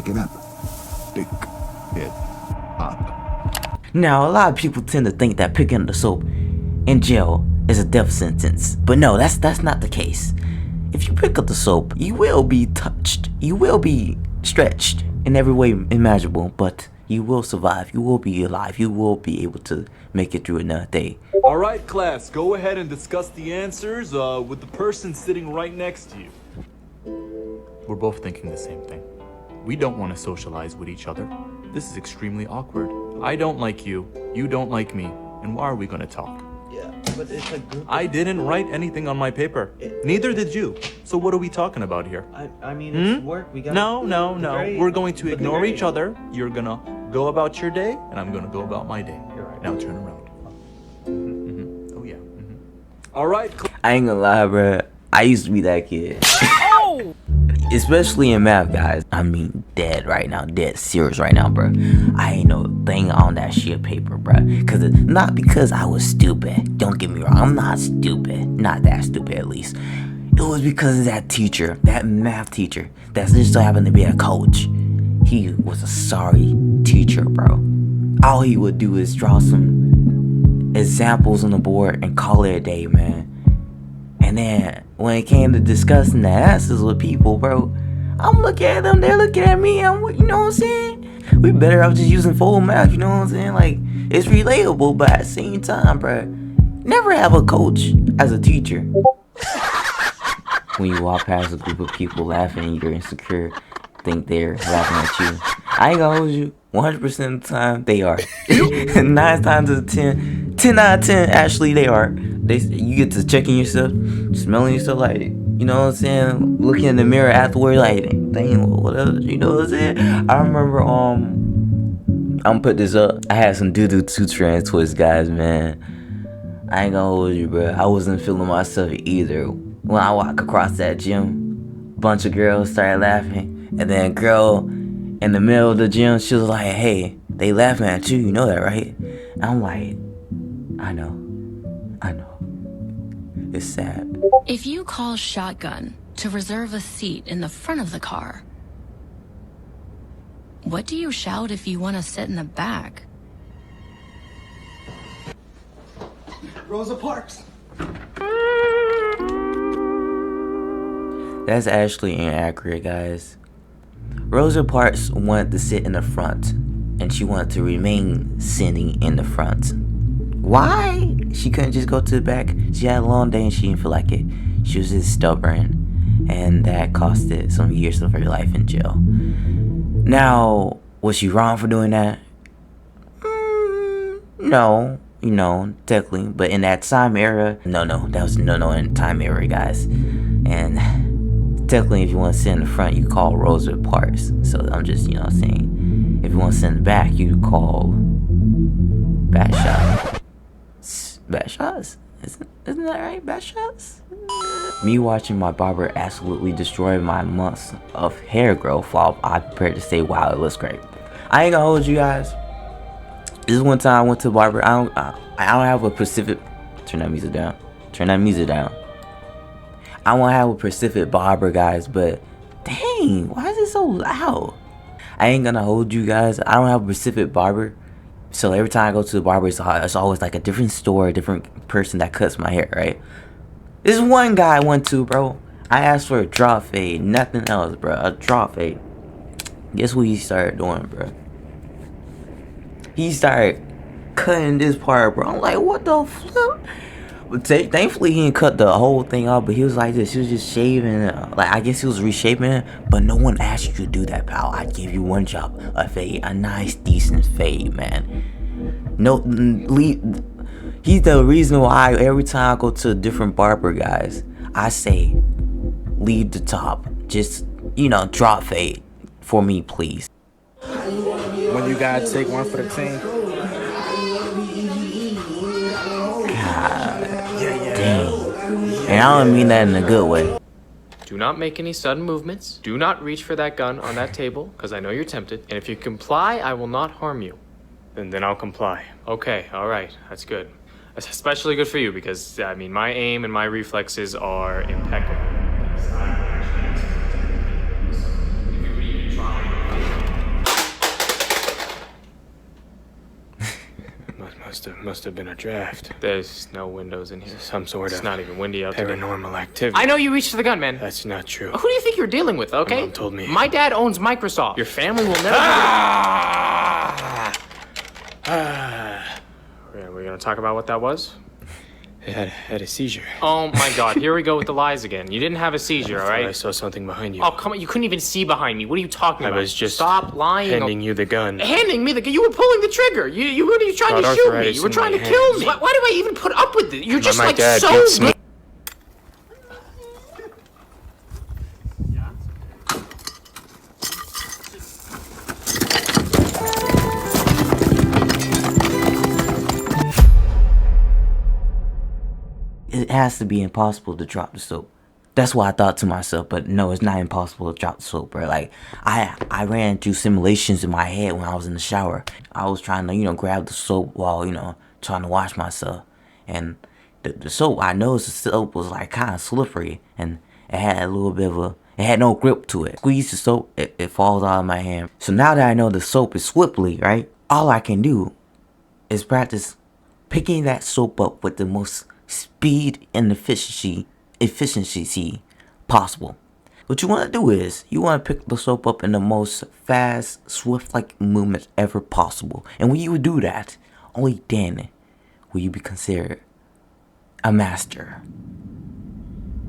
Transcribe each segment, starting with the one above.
Pick it up. Pick it up. Now, a lot of people tend to think that picking up the soap in jail is a death sentence. But no, that's not the case. If you pick up the soap, you will be touched. You will be stretched in every way imaginable, but you will survive. You will be alive. You will be able to make it through another day. All right, class, go ahead and discuss the answers with the person sitting right next to you. We're both thinking the same thing. We don't want to socialize with each other. This is extremely awkward. I don't like you, you don't like me, and why are we going to talk? Yeah, but it's a group. I didn't write anything on my paper. Neither did you. So what are we talking about here? I mean, it's work. We got. No. We're going to ignore each other. You're gonna go about your day, and I'm gonna go about my day. You're right. Now turn around. Oh yeah. All right. I ain't gonna lie, bro. I used to be that kid. Oh! Especially in math, guys. I mean, dead right now. Dead serious right now, bro. I ain't no thing on that shit paper, bro. Not because I was stupid. Don't get me wrong. I'm not stupid. Not that stupid, at least. It was because of that teacher. That math teacher. That just so happened to be a coach. He was a sorry teacher, bro. All he would do is draw some examples on the board and call it a day, man. And then when it came to discussing the answers with people, bro, I'm looking at them, they're looking at me, you know what I'm saying? We better off just using full math, you know what I'm saying? Like, it's relatable, but at the same time, bro, never have a coach as a teacher. When you walk past a group of people laughing, you're insecure, think they're laughing at you. I ain't gonna hold you. 100% of the time, they are. 9 times out of 10, 10 out of 10, actually, they are. You get to checking yourself, smelling yourself, like, you know what I'm saying? Looking in the mirror afterward, like, dang, what else? You know what I'm saying? I remember, I'm gonna put this up. I had some doo-doo two trans twist, guys, man. I ain't gonna hold you, bro. I wasn't feeling myself either. When I walk across that gym, bunch of girls started laughing, and then a girl in the middle of the gym, she was like, hey, they laughing at you, you know that, right? And I'm like, I know. It's sad. If you call shotgun to reserve a seat in the front of the car, what do you shout if you want to sit in the back? Rosa Parks. That's actually inaccurate, guys. Rosa Parks wanted to sit in the front, and she wanted to remain sitting in the front. Why? She couldn't just go to the back. She had a long day and she didn't feel like it. She was just stubborn, and that costed some years of her life in jail. Now, was she wrong for doing that? No, technically. But in that time era, no, that was no in time era, guys. And technically, if you want to sit in the front, you call Rosa Parks. So I'm just, saying. If you want to sit in the back, you call Bat Shot. Bat Shots? Isn't that right? Bat Shots? Me watching my barber absolutely destroy my months of hair growth while I prepared to say, wow, it looks great. I ain't gonna hold you guys. This one time I went to the barber. I don't have a specific. Turn that music down. I won't have a specific barber, guys, but dang, why is it so loud? I ain't gonna hold you guys. I don't have a specific barber. So every time I go to the barber, it's always like a different store, a different person that cuts my hair, right? This one guy I went to, bro. I asked for a drop fade, nothing else, bro. A drop fade. Guess what he started doing, bro? He started cutting this part, bro. I'm like, what the flip? But thankfully, he didn't cut the whole thing off, but he was like this. He was just shaving. Like, I guess he was reshaping it, but no one asked you to do that, pal. I gave you one job, a fade, a nice, decent fade, man. No, he's the reason why every time I go to a different barber, guys, I say, leave the top. Just, drop fade for me, please. When you gotta take one for the team. And I don't mean that in a good way. Do not make any sudden movements. Do not reach for that gun on that table, because I know you're tempted. And if you comply, I will not harm you. Then I'll comply. Okay, all right, that's good. That's especially good for you, because, my aim and my reflexes are impeccable. Must have been a draft. There's no windows in here. Some sort of. It's not even windy out there. Paranormal activity. I know you reached for the gun, man. That's not true. Who do you think you're dealing with? Okay. My mom told me. My dad owns Microsoft. Your family will never. We're gonna talk about what that was. I had a seizure. Oh my god, here we go with the lies again. You didn't have a seizure, alright? I saw something behind you. Oh, come on, you couldn't even see behind me. What are you talking about? I was just Stop lying. Handing you the gun. Handing me the gun? You were pulling the trigger. You were trying to shoot me. You were trying to kill me. Why do I even put up with it? You're just like so... It has to be impossible to drop the soap. That's what I thought to myself, but no, it's not impossible to drop the soap, bro. Like, I ran through simulations in my head when I was in the shower. I was trying to, grab the soap while, trying to wash myself. And the soap, I noticed the soap was, like, kind of slippery. And it had a little bit of it had no grip to it. Squeeze the soap, it falls out of my hand. So now that I know the soap is slippery, right? All I can do is practice picking that soap up with the most speed and efficiency possible. What you want to do is you want to pick the soap up in the most fast, swift-like movements ever possible. And when you do that, only then will you be considered a master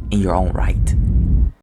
in your own right.